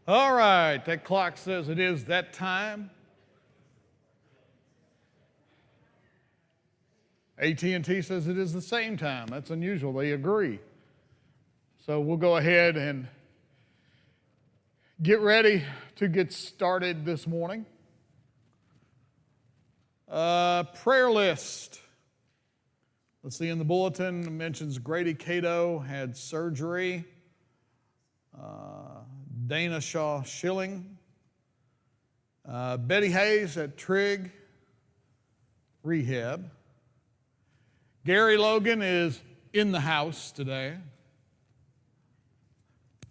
All right, that clock says it is that time. AT&T says it is the same time. That's unusual. They agree. So we'll go ahead and get ready to get started this morning. Prayer list. Let's see, in the bulletin, it mentions Grady Cato had surgery. Dana Shaw Schilling. Betty Hayes at Trigg Rehab. Gary Logan is in the house today.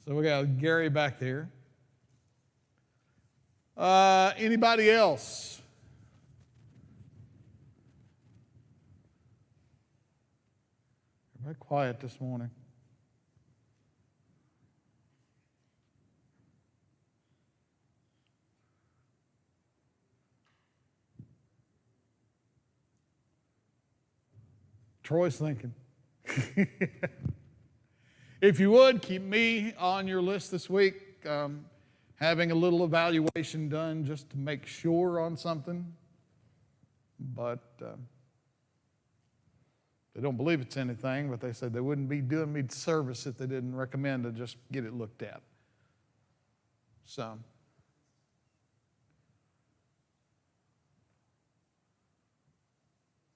So we got Gary back there. Anybody else? Everybody quiet this morning. Troy's thinking. If you would, keep me on your list this week. Having a little evaluation done just to make sure on something. But they don't believe it's anything, but they said they wouldn't be doing me service if they didn't recommend to just get it looked at. So.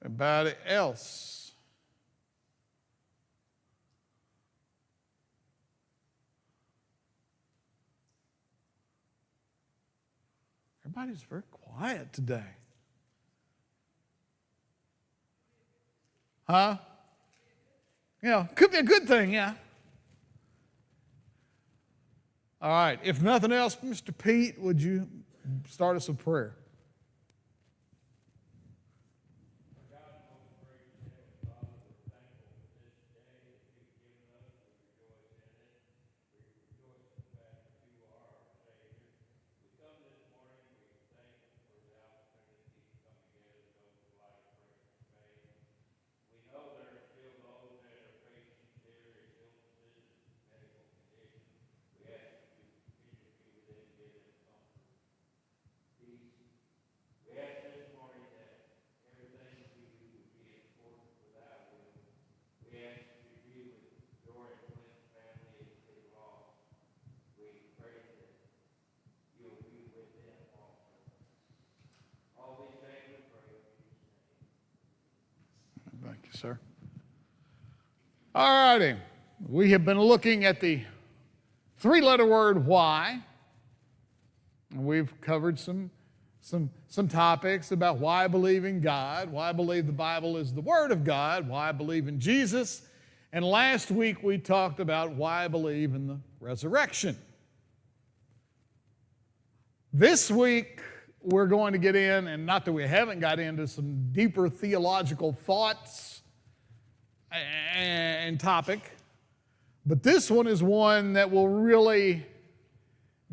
Anybody else? Everybody's very quiet today. Huh? Yeah, could be a good thing, yeah. All right, if nothing else, Mr. Pete, would you start us with prayer? Thank you, sir. All righty. We have been looking at the three-letter word why. We've covered some topics about why I believe in God, why I believe the Bible is the Word of God, why I believe in Jesus, and last week we talked about why I believe in the resurrection. This week we're going to get in, and not that we haven't got into some deeper theological thoughts and topic, but this one is one that will really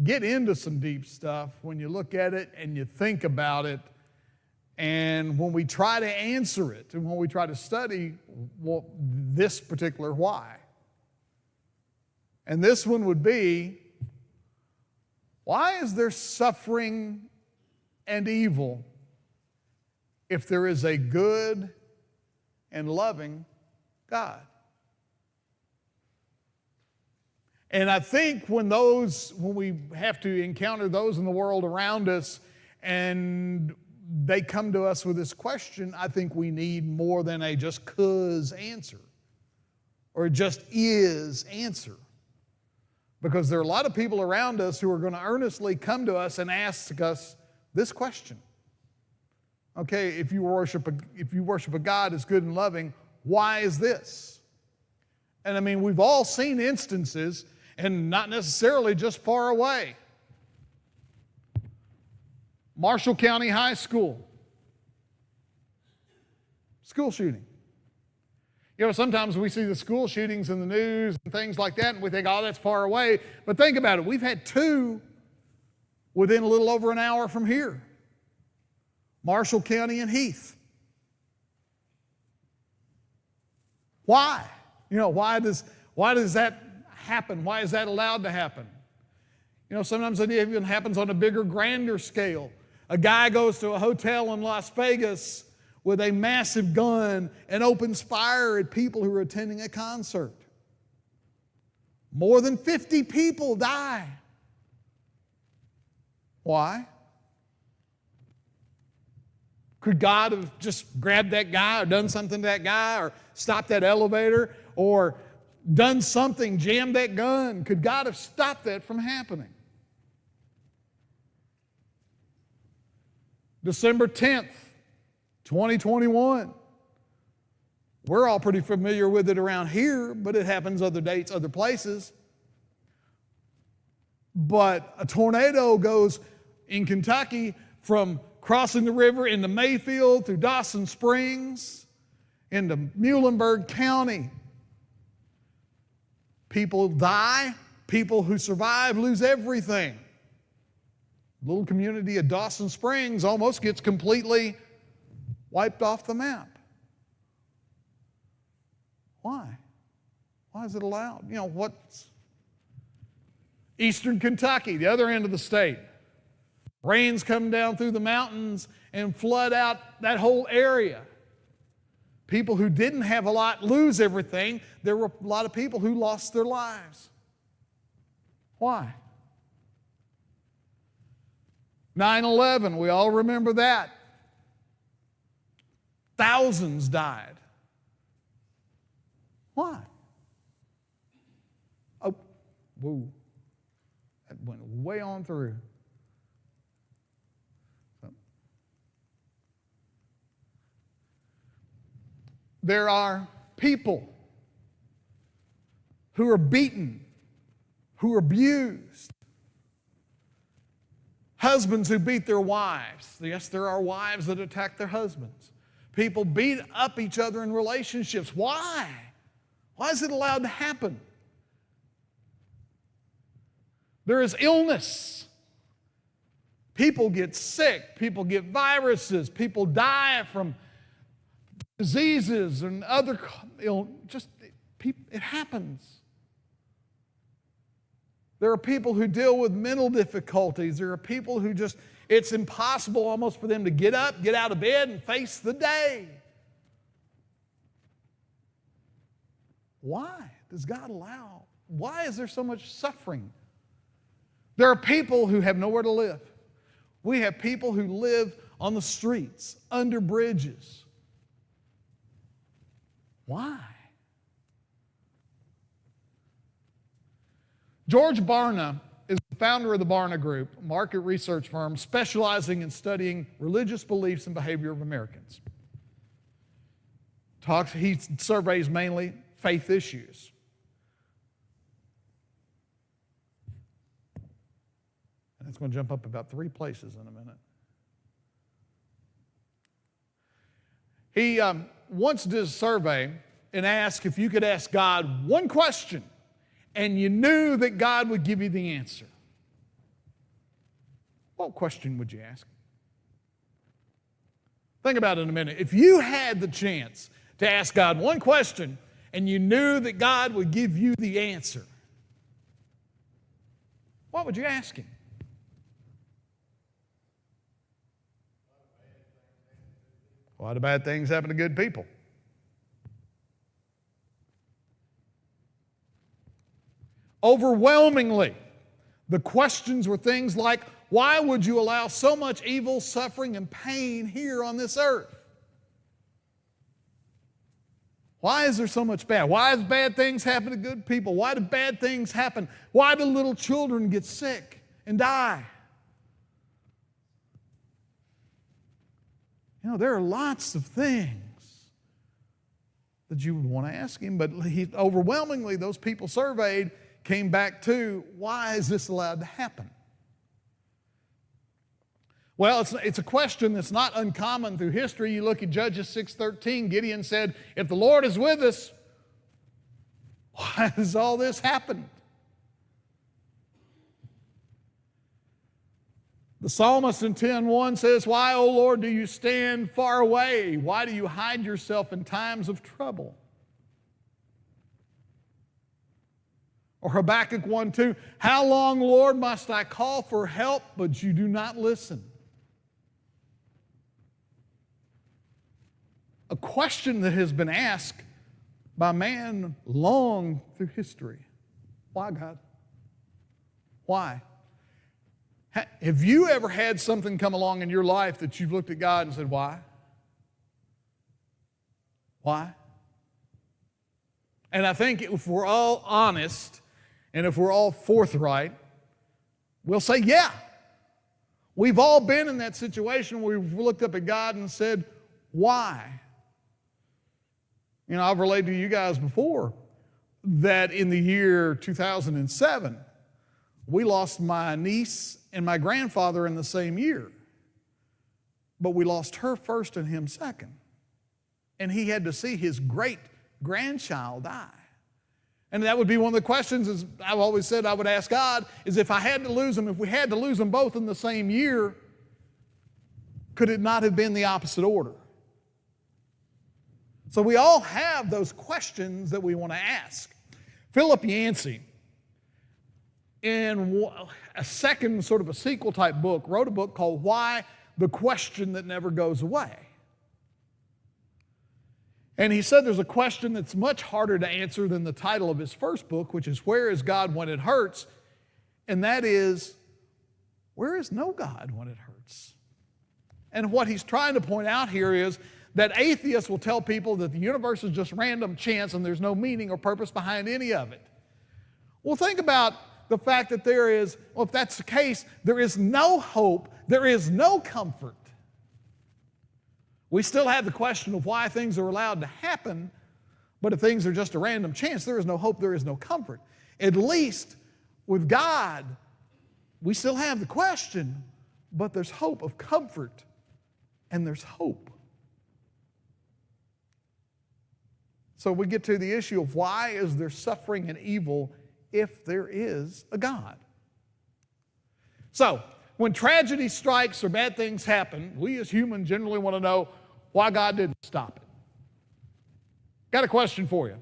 get into some deep stuff when you look at it and you think about it, and when we try to answer it and when we try to study this particular why. And this one would be, why is there suffering and evil if there is a good and loving God? And I think when we have to encounter those in the world around us and they come to us with this question, I think we need more than a just 'cause answer or just is answer. Because there are a lot of people around us who are going to earnestly come to us and ask us this question. Okay, if you worship a God that's good and loving, why is this? And I mean, we've all seen instances, and not necessarily just far away. Marshall County High School, school shooting. You know, sometimes we see the school shootings in the news and things like that, and we think, oh, that's far away. But think about it. We've had two within a little over an hour from here. Marshall County and Heath. Why? You know, why does that happen? Why is that allowed to happen? Sometimes it even happens on a bigger, grander scale. A guy goes to a hotel in Las Vegas with a massive gun and opens fire at people who are attending a concert. More than 50 people die. Why? Could God have just grabbed that guy or done something to that guy or stopped that elevator or done something, jammed that gun? Could God have stopped that from happening? December 10th, 2021. We're all pretty familiar with it around here, but it happens other dates, other places. But a tornado goes in Kentucky from crossing the river into Mayfield through Dawson Springs into Muhlenberg County. People die. People who survive lose everything. The little community of Dawson Springs almost gets completely wiped off the map. Why? Why is it allowed? What's Eastern Kentucky, the other end of the state? Rains come down through the mountains and flood out that whole area. People who didn't have a lot lose everything. There were a lot of people who lost their lives. Why? 9/11, we all remember that. Thousands died. Why? Oh, whoa. That went way on through. There are people who are beaten, who are abused. Husbands who beat their wives. Yes, there are wives that attack their husbands. People beat up each other in relationships. Why? Why is it allowed to happen? There is illness. People get sick. People get viruses. People die from diseases and other it happens. There are people who deal with mental difficulties. There are people who it's impossible almost for them to get up, get out of bed, and face the day. Why does God allow? Why is there so much suffering? There are people who have nowhere to live. We have people who live on the streets, under bridges. Why? George Barna is the founder of the Barna Group, a market research firm specializing in studying religious beliefs and behavior of Americans. He surveys mainly faith issues. And it's going to jump up about 3 places in a minute. He once did a survey and asked if you could ask God one question and you knew that God would give you the answer. What question would you ask? Think about it in a minute. If you had the chance to ask God one question and you knew that God would give you the answer, what would you ask Him? Why do bad things happen to good people? Overwhelmingly, the questions were things like, why would you allow so much evil, suffering, and pain here on this earth? Why is there so much bad? Why do bad things happen to good people? Why do bad things happen? Why do little children get sick and die? There are lots of things that you would want to ask Him, but overwhelmingly, those people surveyed came back to, why is this allowed to happen? Well, it's a question that's not uncommon through history. You look at Judges 6:13, Gideon said, if the Lord is with us, why has all this happened? The psalmist in 10:1 says, why, O Lord, do you stand far away? Why do you hide yourself in times of trouble? Or Habakkuk 1:2, how long, Lord, must I call for help, but you do not listen? A question that has been asked by man long through history. Why, God? Why? Have you ever had something come along in your life that you've looked at God and said, why? Why? And I think if we're all honest and if we're all forthright, we'll say, yeah. We've all been in that situation where we've looked up at God and said, why? You know, I've related to you guys before that in the year 2007, we lost my niece and my grandfather in the same year. But we lost her first and him second. And he had to see his great-grandchild die. And that would be one of the questions, as I've always said I would ask God, is if I had to lose them, if we had to lose them both in the same year, could it not have been the opposite order? So we all have those questions that we want to ask. Philip Yancey, in a second sort of a sequel type book, wrote a book called Why the Question That Never Goes Away. And he said there's a question that's much harder to answer than the title of his first book, which is Where is God When It Hurts? And that is, where is no God when it hurts? And what he's trying to point out here is that atheists will tell people that the universe is just random chance and there's no meaning or purpose behind any of it. Well, think about the fact that there is, well, if that's the case, there is no hope, there is no comfort. We still have the question of why things are allowed to happen, but if things are just a random chance, there is no hope, there is no comfort. At least with God, we still have the question, but there's hope of comfort, and there's hope. So we get to the issue of why is there suffering and evil if there is a God? So, when tragedy strikes or bad things happen, we as humans generally want to know why God didn't stop it. Got a question for you.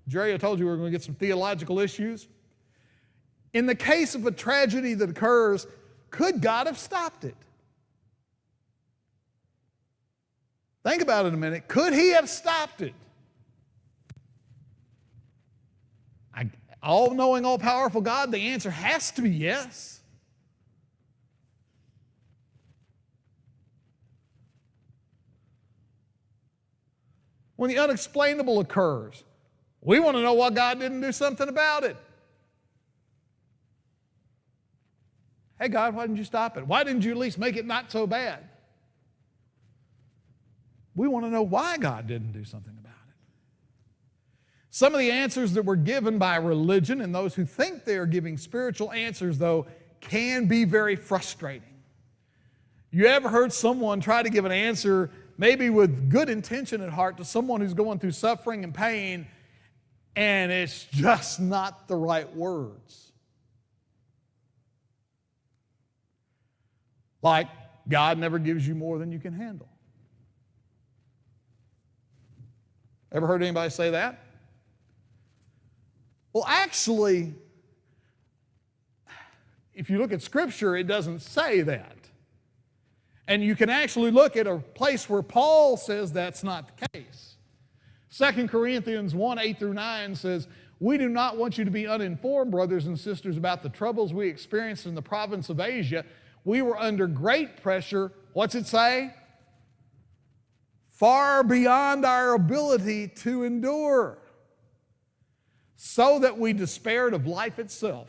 Jerry, I told you we were going to get some theological issues. In the case of a tragedy that occurs, could God have stopped it? Think about it a minute. Could he have stopped it? All-knowing, all-powerful God, the answer has to be yes. When the unexplainable occurs, we want to know why God didn't do something about it. Hey, God, why didn't you stop it? Why didn't you at least make it not so bad? We want to know why God didn't do something about it. Some of the answers that were given by religion and those who think they are giving spiritual answers, though, can be very frustrating. You ever heard someone try to give an answer, maybe with good intention at heart, to someone who's going through suffering and pain, and it's just not the right words? Like, God never gives you more than you can handle. Ever heard anybody say that? Well, actually, if you look at Scripture, it doesn't say that. And you can actually look at a place where Paul says that's not the case. 2 Corinthians 1, 8 through 9 says, we do not want you to be uninformed, brothers and sisters, about the troubles we experienced in the province of Asia. We were under great pressure. What's it say? Far beyond our ability to endure, so that we despaired of life itself.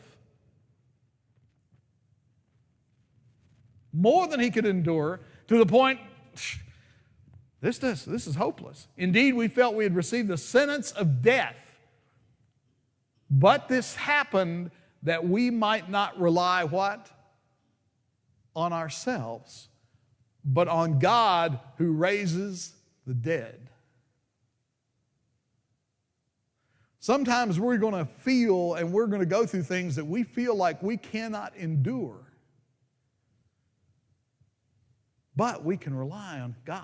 More than he could endure, to the point, this is hopeless. Indeed, we felt we had received the sentence of death. But this happened that we might not rely what? On ourselves, but on God who raises the dead. Sometimes we're going to feel and we're going to go through things that we feel like we cannot endure. But we can rely on God.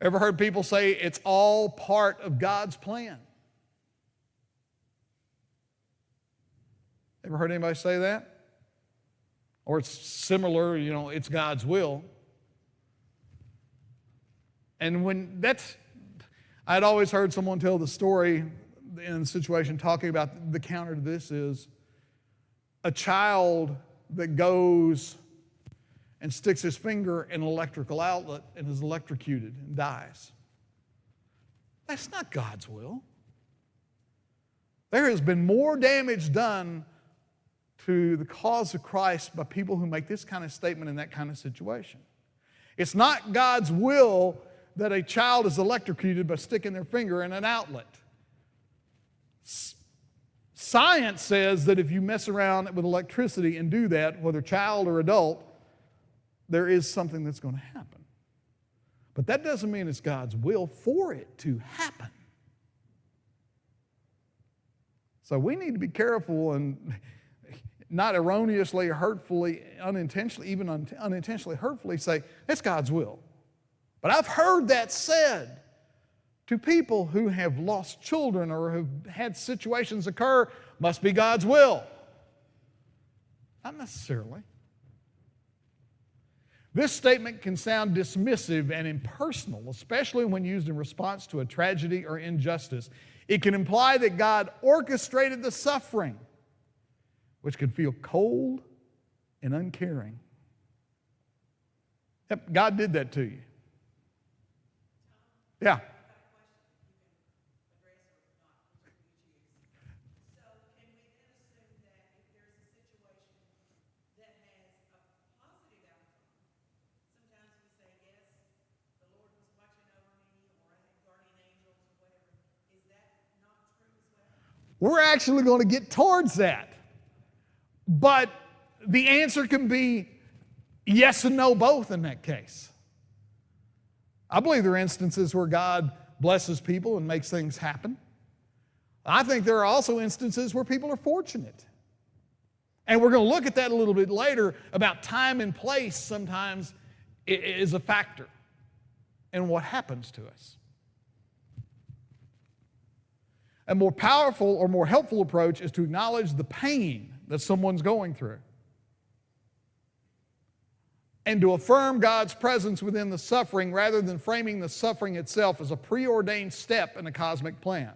Ever heard people say it's all part of God's plan? Ever heard anybody say that? Or it's similar, it's God's will. And I'd always heard someone tell the story in a situation talking about the counter to this is a child that goes and sticks his finger in an electrical outlet and is electrocuted and dies. That's not God's will. There has been more damage done to the cause of Christ by people who make this kind of statement in that kind of situation. It's not God's will that a child is electrocuted by sticking their finger in an outlet. Science says that if you mess around with electricity and do that, whether child or adult, there is something that's going to happen. But that doesn't mean it's God's will for it to happen. So we need to be careful and not erroneously or hurtfully, unintentionally, even unintentionally hurtfully say, it's God's will. But I've heard that said to people who have lost children or have had situations occur, must be God's will. Not necessarily. This statement can sound dismissive and impersonal, especially when used in response to a tragedy or injustice. It can imply that God orchestrated the suffering, which can feel cold and uncaring. Yep, God did that to you. Yeah. We're actually going to get towards that. But the answer can be yes and no both in that case. I believe there are instances where God blesses people and makes things happen. I think there are also instances where people are fortunate. And we're going to look at that a little bit later about time and place sometimes is a factor in what happens to us. A more powerful or more helpful approach is to acknowledge the pain that someone's going through and to affirm God's presence within the suffering rather than framing the suffering itself as a preordained step in a cosmic plan.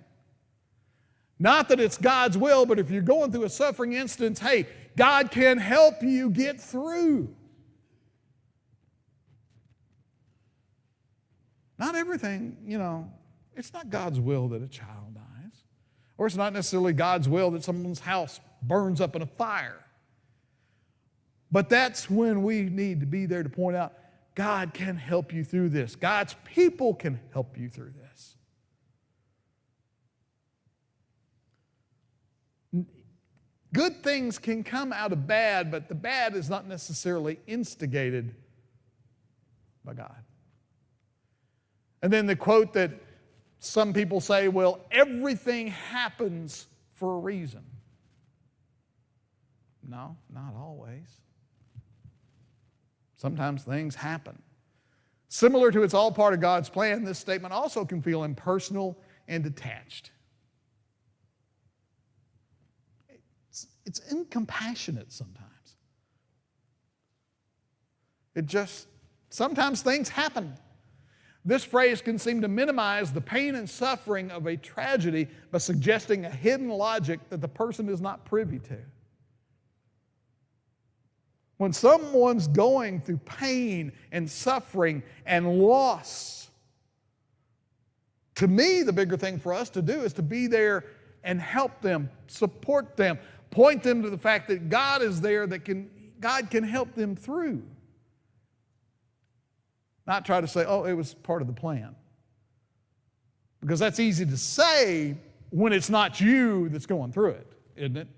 Not that it's God's will, but if you're going through a suffering instance, hey, God can help you get through. Not everything, it's not God's will that a child dies. Or it's not necessarily God's will that someone's house burns up in a fire. But that's when we need to be there to point out, God can help you through this. God's people can help you through this. Good things can come out of bad, but the bad is not necessarily instigated by God. And then the quote that some people say, well, everything happens for a reason. No, not always. Sometimes things happen. Similar to it's all part of God's plan, this statement also can feel impersonal and detached. It's incompassionate sometimes. Sometimes things happen. This phrase can seem to minimize the pain and suffering of a tragedy by suggesting a hidden logic that the person is not privy to. When someone's going through pain and suffering and loss, to me, the bigger thing for us to do is to be there and help them, support them, point them to the fact that God is there, God can help them through. Not try to say, oh, it was part of the plan. Because that's easy to say when it's not you that's going through it, isn't it?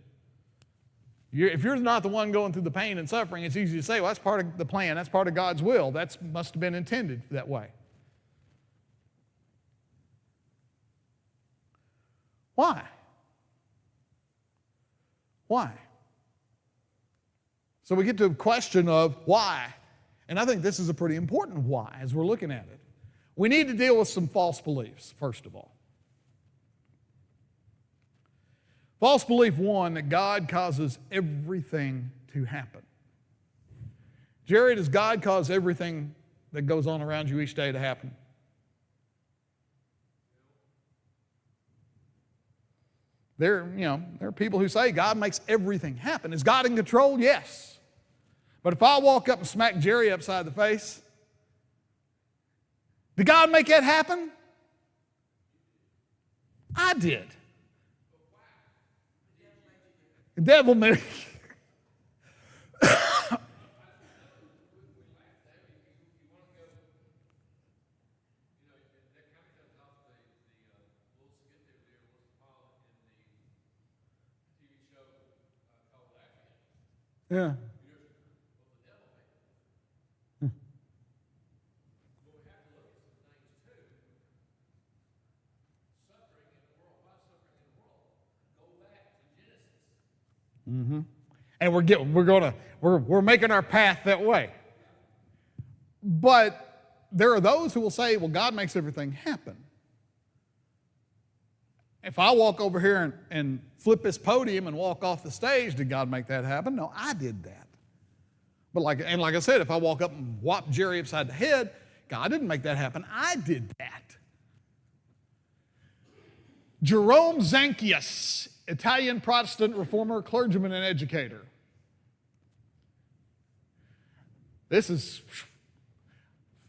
If you're not the one going through the pain and suffering, it's easy to say, well, that's part of the plan, that's part of God's will, that must have been intended that way. Why? Why? So we get to a question of why. And I think this is a pretty important why as we're looking at it. We need to deal with some false beliefs, first of all. False belief one, that God causes everything to happen. Jerry, does God cause everything that goes on around you each day to happen? There are people who say God makes everything happen. Is God in control? Yes. But if I walk up and smack Jerry upside the face, did God make that happen? I did. The devil made Yeah. Mm-hmm. And we're making our path that way. But there are those who will say, well, God makes everything happen. If I walk over here and flip this podium and walk off the stage, did God make that happen? No, I did that. But like I said, if I walk up and whop Jerry upside the head, God didn't make that happen. I did that. Jerome Zanchius, Italian Protestant reformer, clergyman, and educator. This is,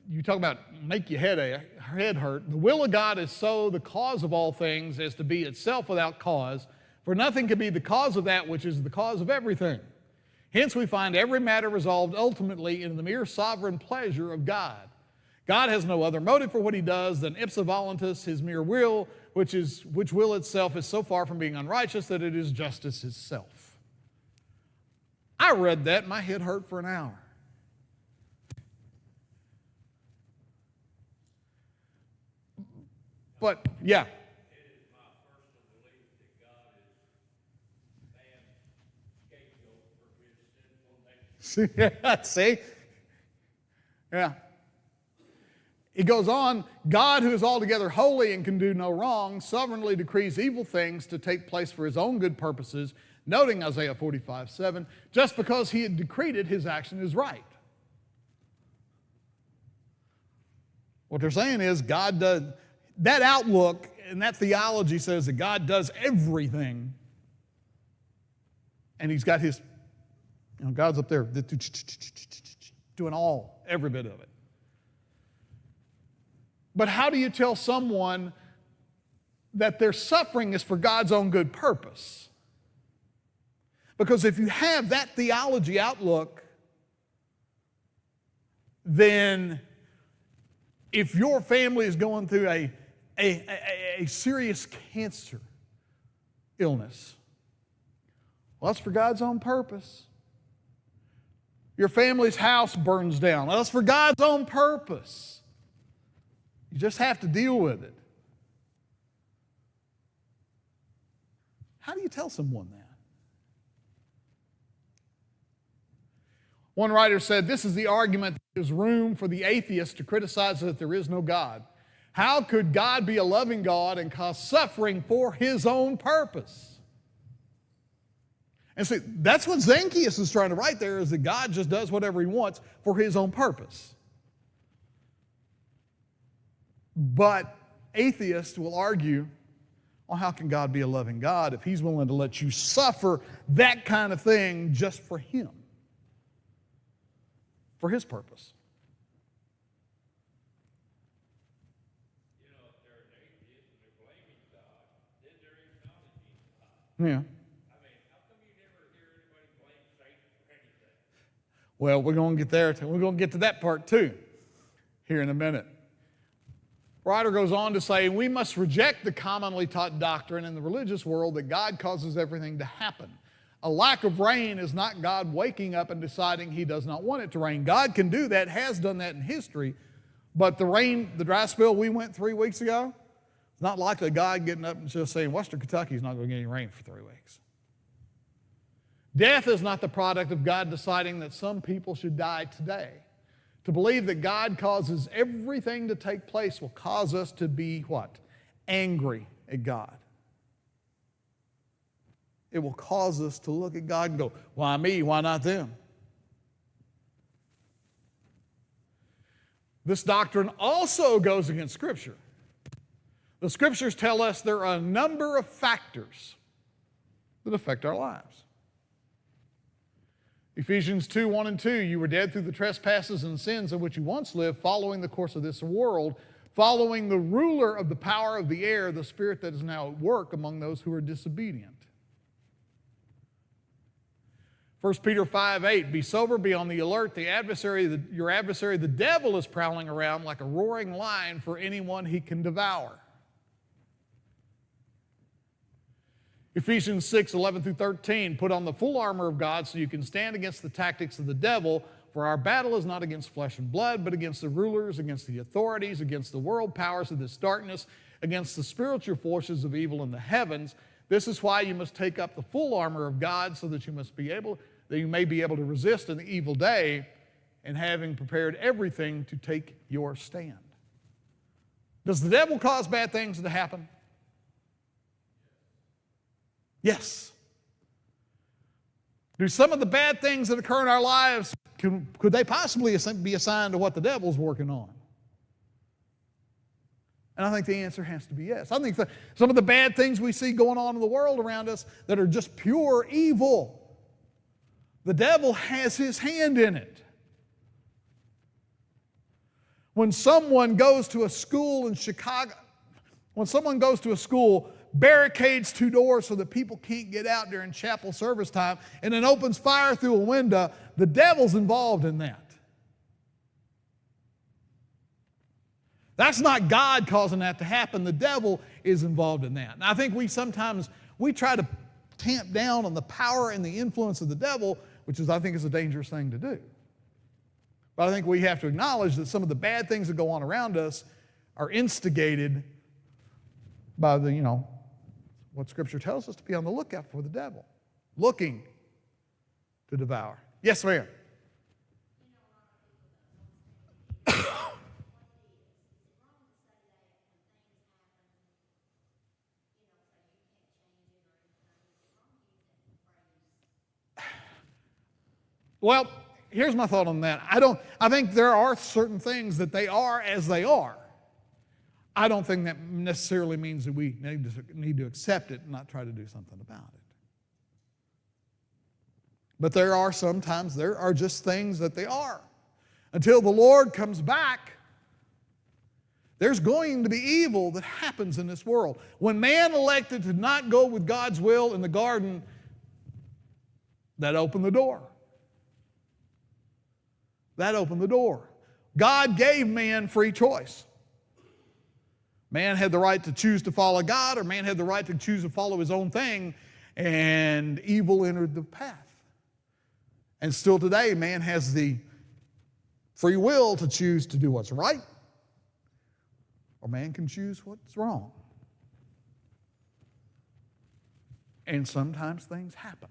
you talk about make your head hurt. The will of God is so the cause of all things as to be itself without cause, for nothing can be the cause of that which is the cause of everything. Hence we find every matter resolved ultimately in the mere sovereign pleasure of God. God has no other motive for what he does than ipsa voluntas, his mere will, which will itself is so far from being unrighteous that it is justice itself. I read that, my head hurt for an hour. But, yeah. It is my personal belief that God is man's scapegoat for his sinful nature. See? Yeah. He goes on, God, who is altogether holy and can do no wrong, sovereignly decrees evil things to take place for his own good purposes, noting Isaiah 45:7, just because he had decreed it, his action is right. What they're saying is God does, that outlook and that theology says that God does everything, and he's got his, God's up there doing every bit of it. But how do you tell someone that their suffering is for God's own good purpose? Because if you have that theology outlook, then if your family is going through a serious cancer illness, well, that's for God's own purpose. Your family's house burns down, well, that's for God's own purpose. You just have to deal with it. How do you tell someone that? One writer said, this is the argument that gives room for the atheist to criticize that there is no God. How could God be a loving God and cause suffering for his own purpose? And see, that's what Zanchius is trying to write there, is that God just does whatever he wants for his own purpose. But atheists will argue, well, how can God be a loving God if he's willing to let you suffer that kind of thing just for him, for his purpose? You know, if they're an atheist and they're blaming God, then they're acknowledging God. Yeah. I mean, how come you never hear anybody blame Satan for anything? Well, we're going to get there. We're going to get to that part too here in a minute. Writer goes on to say, we must reject the commonly taught doctrine in the religious world that God causes everything to happen. A lack of rain is not God waking up and deciding he does not want it to rain. God can do that, has done that in history, but the dry spell we went 3 weeks ago, it's not likely God getting up and just saying, Western Kentucky's not going to get any rain for 3 weeks. Death is not the product of God deciding that some people should die today. To believe that God causes everything to take place will cause us to be what? Angry at God. It will cause us to look at God and go, why me? Why not them? This doctrine also goes against Scripture. The Scriptures tell us there are a number of factors that affect our lives. Ephesians 2:1-2, you were dead through the trespasses and sins in which you once lived, following the course of this world, following the ruler of the power of the air, the spirit that is now at work among those who are disobedient. 1 Peter 5:8, be sober, be on the alert. Your adversary, the devil, is prowling around like a roaring lion for anyone he can devour. Ephesians 6:11-13, put on the full armor of God so you can stand against the tactics of the devil, for our battle is not against flesh and blood, but against the rulers, against the authorities, against the world powers of this darkness, against the spiritual forces of evil in the heavens. This is why you must take up the full armor of God so that you may be able to resist in the evil day, and having prepared everything to take your stand. Does the devil cause bad things to happen? Yes. Do some of the bad things that occur in our lives, could they possibly be assigned to what the devil's working on? And I think the answer has to be yes. I think that some of the bad things we see going on in the world around us that are just pure evil, the devil has his hand in it. When someone goes to a school in Chicago, barricades two doors so that people can't get out during chapel service time, and then opens fire through a window, the devil's involved in that. That's not God causing that to happen. The devil is involved in that. And I think we try to tamp down on the power and the influence of the devil, which I think is a dangerous thing to do. But I think we have to acknowledge that some of the bad things that go on around us are instigated by what Scripture tells us to be on the lookout for the devil, looking to devour. Yes, ma'am. Well, here's my thought on that. I think there are certain things that they are as they are. I don't think that necessarily means that we need to accept it and not try to do something about it. But there are just things that they are. Until the Lord comes back, there's going to be evil that happens in this world. When man elected to not go with God's will in the garden, that opened the door. That opened the door. God gave man free choice. Man had the right to choose to follow God, or man had the right to choose to follow his own thing, and evil entered the path. And still today, man has the free will to choose to do what's right, or man can choose what's wrong. And sometimes things happen.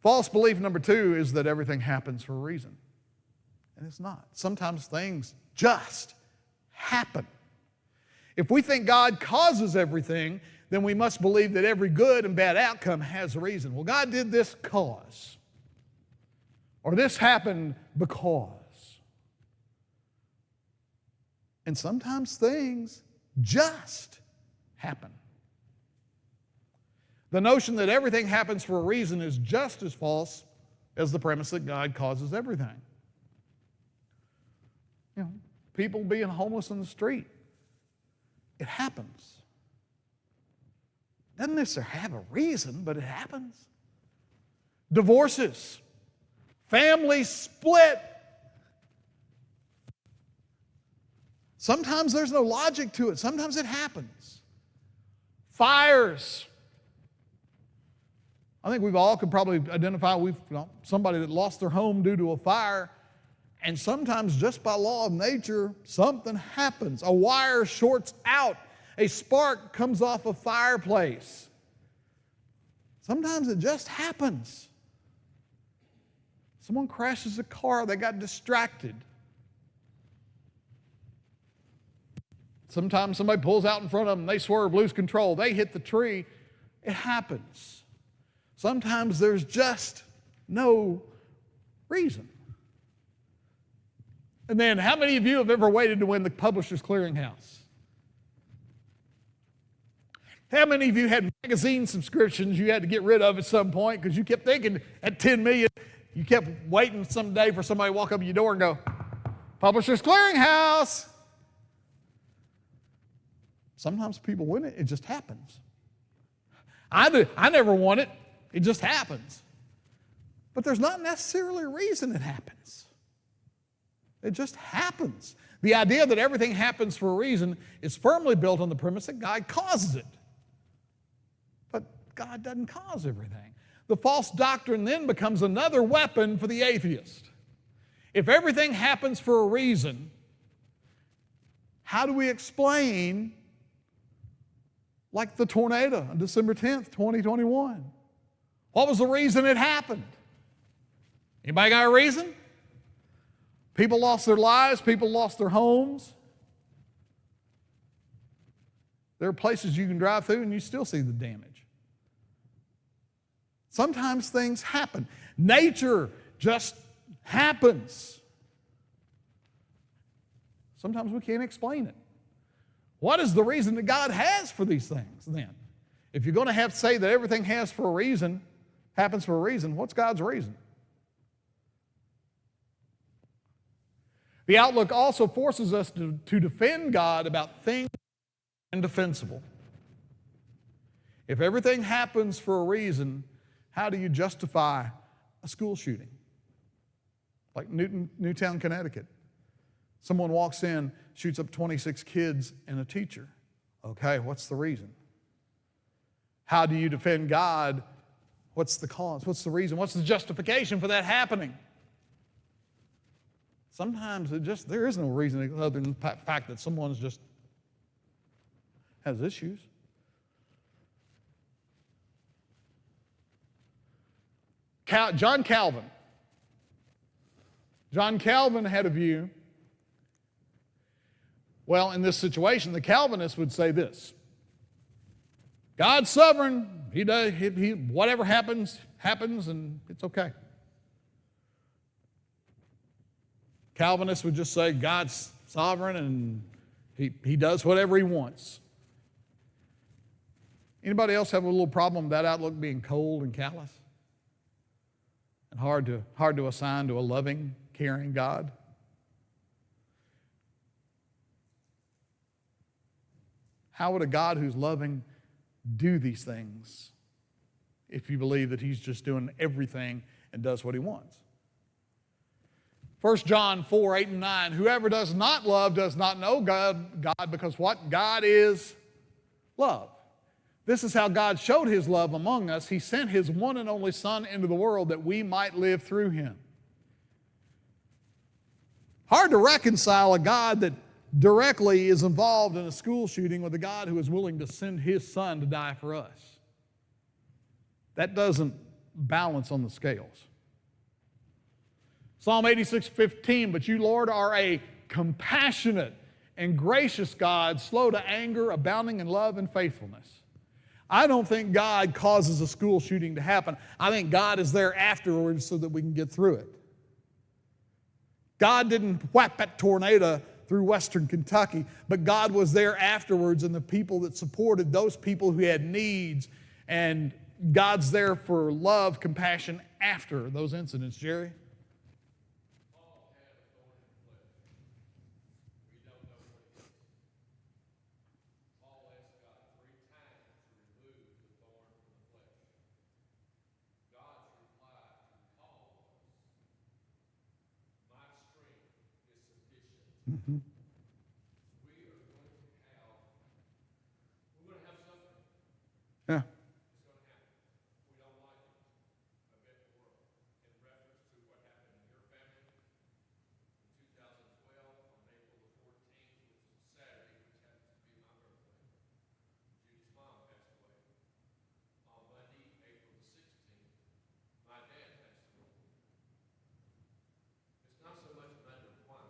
False belief number 2 is that everything happens for a reason. And it's not. Sometimes things just happen. If we think God causes everything, then we must believe that every good and bad outcome has a reason. Well, God did this cause, or this happened because. And sometimes things just happen. The notion that everything happens for a reason is just as false as the premise that God causes everything. People being homeless in the street, it happens. Doesn't necessarily have a reason, but it happens. Divorces, families split. Sometimes there's no logic to it. Sometimes it happens. Fires. I think we've all could probably identify somebody that lost their home due to a fire. And sometimes just by law of nature, something happens. A wire shorts out. A spark comes off a fireplace. Sometimes it just happens. Someone crashes a car, they got distracted. Sometimes somebody pulls out in front of them, they swerve, lose control, they hit the tree. It happens. Sometimes there's just no reason. And then, how many of you have ever waited to win the Publishers Clearinghouse? How many of you had magazine subscriptions you had to get rid of at some point because you kept thinking at 10 million, you kept waiting someday for somebody to walk up to your door and go, Publishers Clearinghouse. Sometimes people win it. It just happens. I never won it. It just happens. But there's not necessarily a reason it happens. It just happens. The idea that everything happens for a reason is firmly built on the premise that God causes it. But God doesn't cause everything. The false doctrine then becomes another weapon for the atheist. If everything happens for a reason, how do we explain, like the tornado on December 10th, 2021? What was the reason it happened? Anybody got a reason? People lost their lives, people lost their homes. There are places you can drive through and you still see the damage. Sometimes things happen. Nature just happens. Sometimes we can't explain it. What is the reason that God has for these things then? If you're going to say that everything happens for a reason, what's God's reason? The outlook also forces us to defend God about things indefensible. If everything happens for a reason, how do you justify a school shooting? Like Newtown, Connecticut. Someone walks in, shoots up 26 kids and a teacher. Okay, what's the reason? How do you defend God? What's the cause? What's the reason? What's the justification for that happening? Sometimes there is no reason other than the fact that someone's just has issues. John Calvin. John Calvin had a view. Well, in this situation, the Calvinists would say this: God's sovereign. Whatever happens, and it's okay. Calvinists would just say God's sovereign and he does whatever he wants. Anybody else have a little problem with that outlook being cold and callous? And hard to assign to a loving, caring God? How would a God who's loving do these things if you believe that he's just doing everything and does what he wants? 1 John 4, 8 and 9, whoever does not love does not know God because what? God is love. This is how God showed his love among us. He sent his one and only Son into the world that we might live through him. Hard to reconcile a God that directly is involved in a school shooting with a God who is willing to send his Son to die for us. That doesn't balance on the scales. Psalm 86:15, but you, Lord, are a compassionate and gracious God, slow to anger, abounding in love and faithfulness. I don't think God causes a school shooting to happen. I think God is there afterwards so that we can get through it. God didn't whap that tornado through western Kentucky, but God was there afterwards, and the people that supported those people who had needs, and God's there for love, compassion after those incidents. Jerry? Mm-hmm. We're going to have something. Yeah. It's going to happen. We don't like it. I bet the world. In reference to what happened in your family in 2012 on April the 14th, which was Saturday, which happens to be my birthday. Judy's mom passed away. On Monday, April the 16th, my dad passed away. It's not so much a matter of why.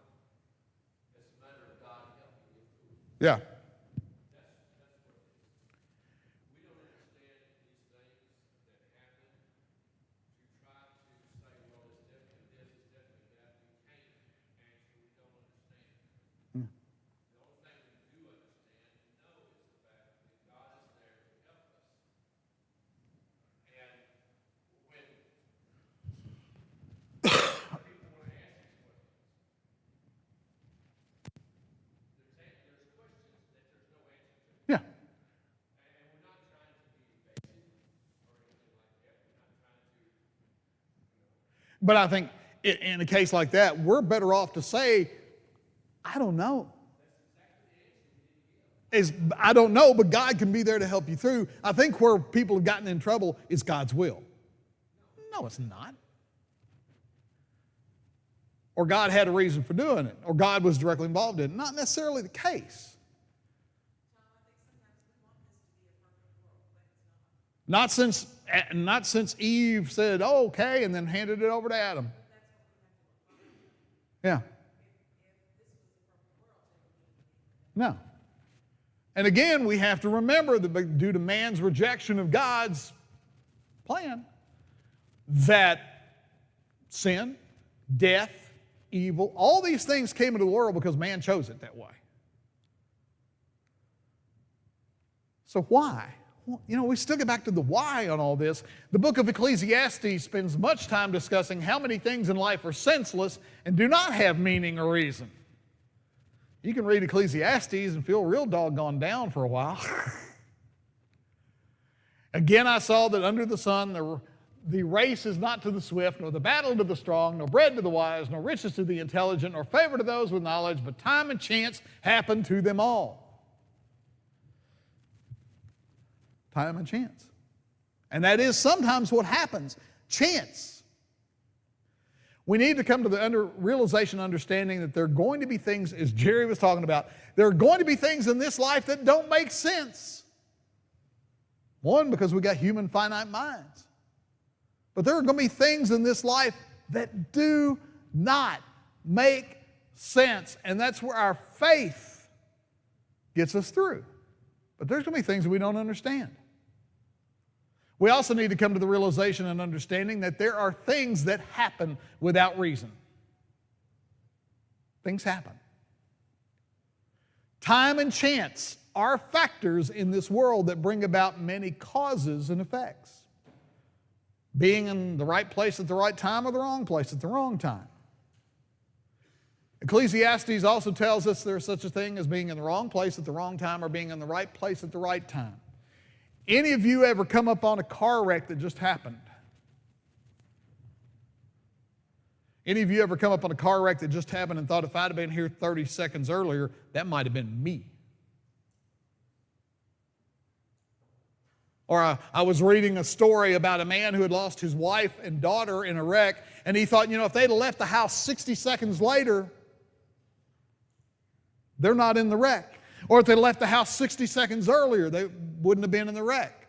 It's a matter of God helping you through it. Yeah. But I think in a case like that, we're better off to say, I don't know. I don't know, but God can be there to help you through. I think where people have gotten in trouble is God's will. No, it's not. Or God had a reason for doing it, or God was directly involved in it. Not necessarily the case. Not since Eve said, oh, okay, and then handed it over to Adam. Yeah. No. And again, we have to remember that due to man's rejection of God's plan, that sin, death, evil, all these things came into the world because man chose it that way. So why? Well, we still get back to the why on all this. The book of Ecclesiastes spends much time discussing how many things in life are senseless and do not have meaning or reason. You can read Ecclesiastes and feel real doggone down for a while. Again, I saw that under the sun the race is not to the swift, nor the battle to the strong, nor bread to the wise, nor riches to the intelligent, nor favor to those with knowledge, but time and chance happen to them all. Time and chance. And that is sometimes what happens. Chance. We need to come to the realization, understanding that there are going to be things, as Jerry was talking about, there are going to be things in this life that don't make sense. One, because we got human finite minds. But there are going to be things in this life that do not make sense. And that's where our faith gets us through. But there's going to be things that we don't understand. We also need to come to the realization and understanding that there are things that happen without reason. Things happen. Time and chance are factors in this world that bring about many causes and effects. Being in the right place at the right time or the wrong place at the wrong time. Ecclesiastes also tells us there's such a thing as being in the wrong place at the wrong time or being in the right place at the right time. Any of you ever come up on a car wreck that just happened? Any of you ever come up on a car wreck that just happened and thought, if I'd have been here 30 seconds earlier, that might have been me? Or I was reading a story about a man who had lost his wife and daughter in a wreck, and he thought, if they'd have left the house 60 seconds later, they're not in the wreck. Or if they left the house 60 seconds earlier, they wouldn't have been in the wreck.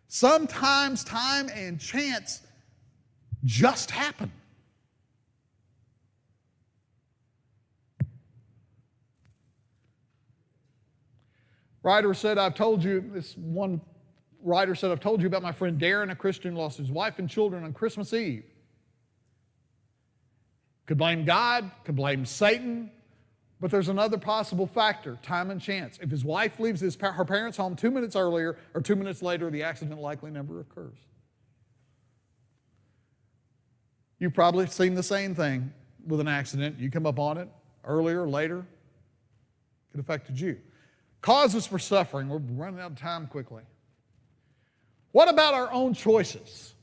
Sometimes time and chance just happen. Writer said, I've told you about my friend Darren, a Christian who lost his wife and children on Christmas Eve. Could blame God, could blame Satan, but there's another possible factor, time and chance. If his wife leaves her parents' home 2 minutes earlier or 2 minutes later, the accident likely never occurs. You've probably seen the same thing with an accident. You come up on it earlier or later, it affected you. Causes for suffering. We're running out of time quickly. What about our own choices?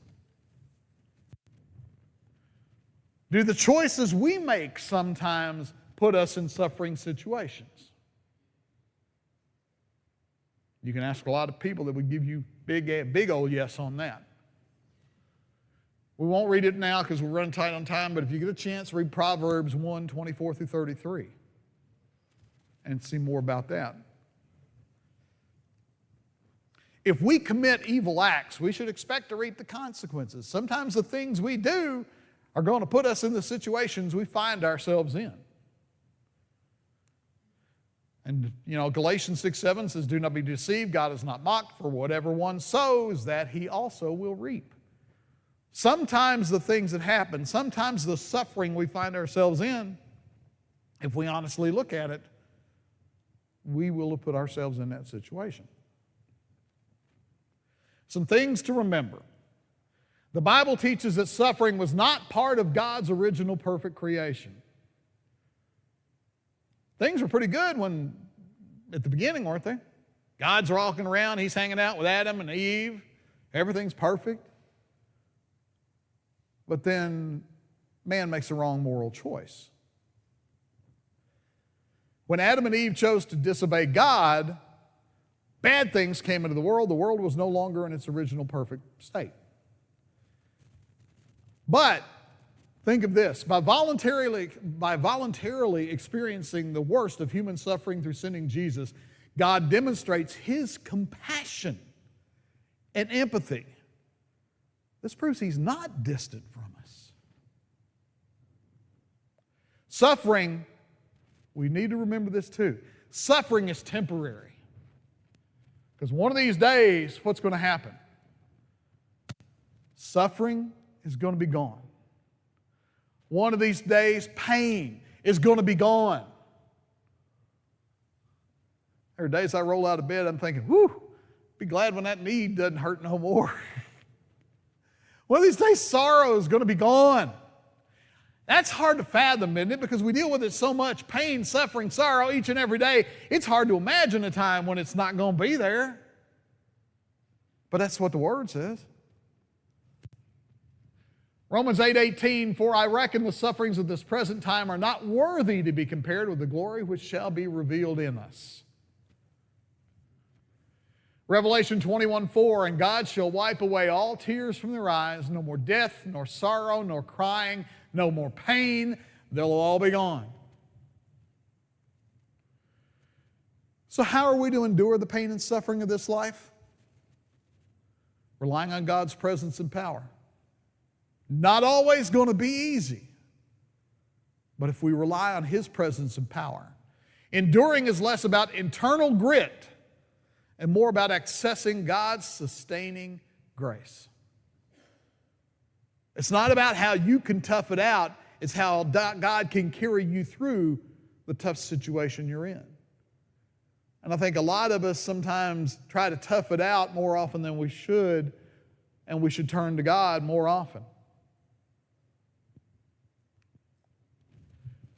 Do the choices we make sometimes put us in suffering situations? You can ask a lot of people that would give you big old yes on that. We won't read it now because we're running tight on time, but if you get a chance, read Proverbs 1, 24 through 33 and see more about that. If we commit evil acts, we should expect to reap the consequences. Sometimes the things we do are going to put us in the situations we find ourselves in. And, Galatians 6:7 says, do not be deceived, God is not mocked, for whatever one sows, that he also will reap. Sometimes the things that happen, sometimes the suffering we find ourselves in, if we honestly look at it, we will have put ourselves in that situation. Some things to remember. The Bible teaches that suffering was not part of God's original perfect creation. Things were pretty good at the beginning, weren't they? God's walking around, he's hanging out with Adam and Eve. Everything's perfect. But then man makes a wrong moral choice. When Adam and Eve chose to disobey God, bad things came into the world. The world was no longer in its original perfect state. But think of this, by voluntarily experiencing the worst of human suffering through sending Jesus, God demonstrates his compassion and empathy. This proves he's not distant from us. Suffering, we need to remember this too. Suffering is temporary. Because one of these days, what's going to happen? Suffering is going to be gone. One of these days, pain is going to be gone. There are days I roll out of bed, I'm thinking, whew, be glad when that knee doesn't hurt no more. One of these days, sorrow is going to be gone. That's hard to fathom, isn't it? Because we deal with it so much, pain, suffering, sorrow, each and every day. It's hard to imagine a time when it's not going to be there. But that's what the Word says. Romans 8:18, for I reckon the sufferings of this present time are not worthy to be compared with the glory which shall be revealed in us. Revelation 21:4, and God shall wipe away all tears from their eyes, no more death, nor sorrow, nor crying, no more pain, they'll all be gone. So how are we to endure the pain and suffering of this life? Relying on God's presence and power. Not always going to be easy, but if we rely on his presence and power, enduring is less about internal grit and more about accessing God's sustaining grace. It's not about how you can tough it out, it's how God can carry you through the tough situation you're in. And I think a lot of us sometimes try to tough it out more often than we should, and we should turn to God more often.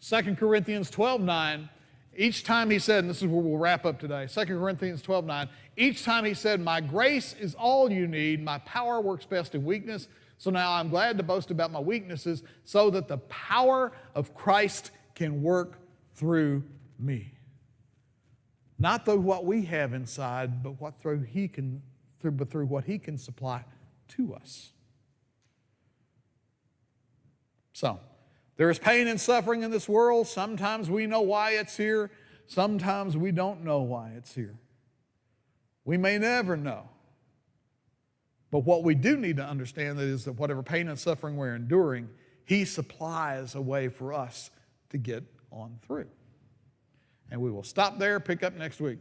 2 Corinthians 12:9, each time he said, and this is where we'll wrap up today, 2 Corinthians 12:9, each time he said, my grace is all you need, my power works best in weakness, so now I'm glad to boast about my weaknesses so that the power of Christ can work through me. Not through what we have inside, but through what he can supply to us. So, there is pain and suffering in this world. Sometimes we know why it's here. Sometimes we don't know why it's here. We may never know. But what we do need to understand is that whatever pain and suffering we're enduring, he supplies a way for us to get on through. And we will stop there, pick up next week.